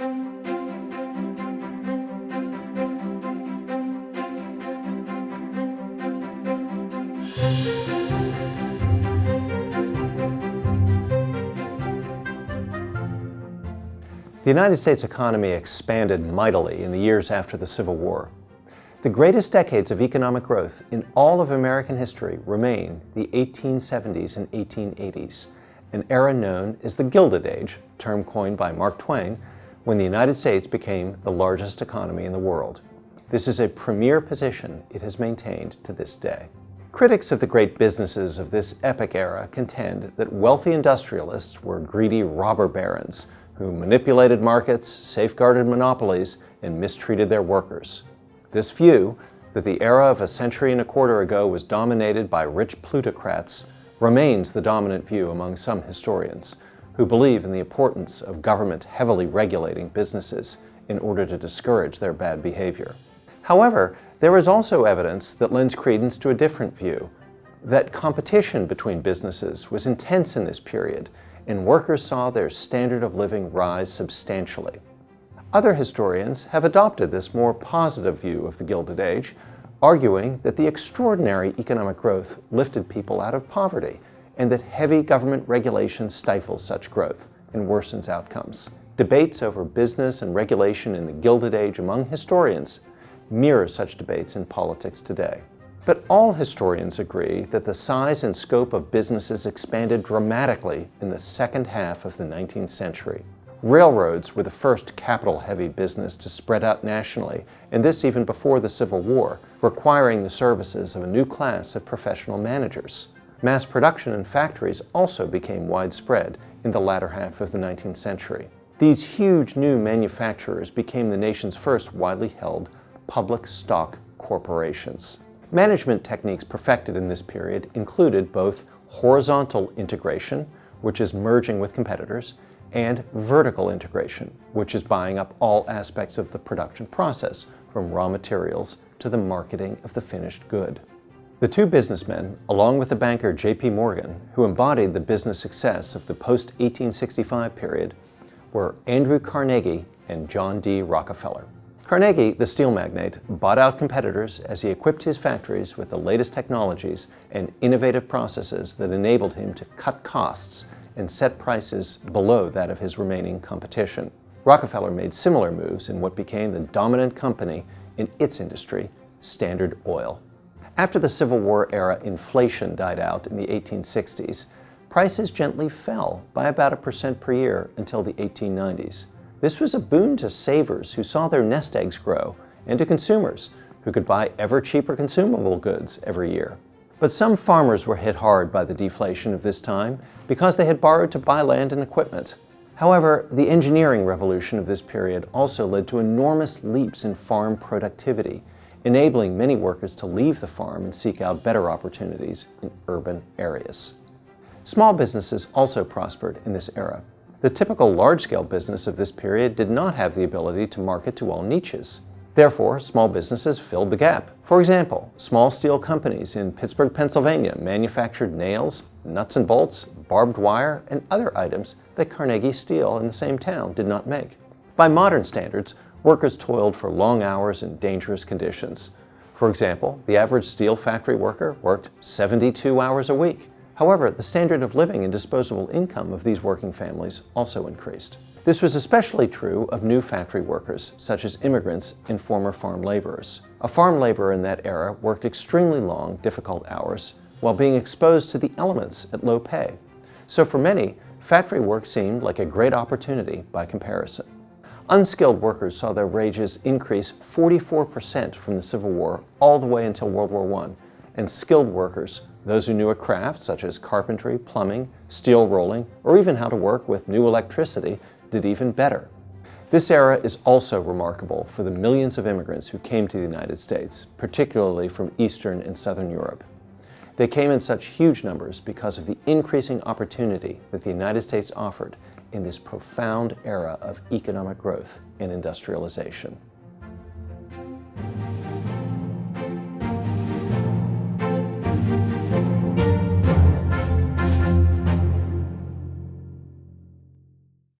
The United States economy expanded mightily in the years after the Civil War. The greatest decades of economic growth in all of American history remain the 1870s and 1880s, an era known as the Gilded Age, term coined by Mark Twain, when the United States became the largest economy in the world. This is a premier position it has maintained to this day. Critics of the great businesses of this epic era contend that wealthy industrialists were greedy robber barons who manipulated markets, safeguarded monopolies, and mistreated their workers. This view, that the era of a century and a quarter ago was dominated by rich plutocrats, remains the dominant view among some historians, who believe in the importance of government heavily regulating businesses in order to discourage their bad behavior. However, there is also evidence that lends credence to a different view, that competition between businesses was intense in this period, and workers saw their standard of living rise substantially. Other historians have adopted this more positive view of the Gilded Age, arguing that the extraordinary economic growth lifted people out of poverty, and that heavy government regulation stifles such growth and worsens outcomes. Debates over business and regulation in the Gilded Age among historians mirror such debates in politics today. But all historians agree that the size and scope of businesses expanded dramatically in the second half of the 19th century. Railroads were the first capital-heavy business to spread out nationally, and this even before the Civil War, requiring the services of a new class of professional managers. Mass production in factories also became widespread in the latter half of the 19th century. These huge new manufacturers became the nation's first widely held public stock corporations. Management techniques perfected in this period included both horizontal integration, which is merging with competitors, and vertical integration, which is buying up all aspects of the production process, from raw materials to the marketing of the finished good. The two businessmen, along with the banker J.P. Morgan, who embodied the business success of the post-1865 period, were Andrew Carnegie and John D. Rockefeller. Carnegie, the steel magnate, bought out competitors as he equipped his factories with the latest technologies and innovative processes that enabled him to cut costs and set prices below that of his remaining competition. Rockefeller made similar moves in what became the dominant company in its industry, Standard Oil. After the Civil War era inflation died out in the 1860s, prices gently fell by about 1% per year until the 1890s. This was a boon to savers who saw their nest eggs grow, and to consumers who could buy ever cheaper consumable goods every year. But some farmers were hit hard by the deflation of this time because they had borrowed to buy land and equipment. However, the engineering revolution of this period also led to enormous leaps in farm productivity, enabling many workers to leave the farm and seek out better opportunities in urban areas. Small businesses also prospered in this era. The typical large-scale business of this period did not have the ability to market to all niches. Therefore, small businesses filled the gap. For example, small steel companies in Pittsburgh, Pennsylvania manufactured nails, nuts and bolts, barbed wire, and other items that Carnegie Steel in the same town did not make. By modern standards, workers toiled for long hours in dangerous conditions. For example, the average steel factory worker worked 72 hours a week. However, the standard of living and disposable income of these working families also increased. This was especially true of new factory workers, such as immigrants and former farm laborers. A farm laborer in that era worked extremely long, difficult hours while being exposed to the elements at low pay. So for many, factory work seemed like a great opportunity by comparison. Unskilled workers saw their wages increase 44% from the Civil War all the way until World War I, and skilled workers, those who knew a craft such as carpentry, plumbing, steel rolling, or even how to work with new electricity, did even better. This era is also remarkable for the millions of immigrants who came to the United States, particularly from Eastern and Southern Europe. They came in such huge numbers because of the increasing opportunity that the United States offered in this profound era of economic growth and industrialization.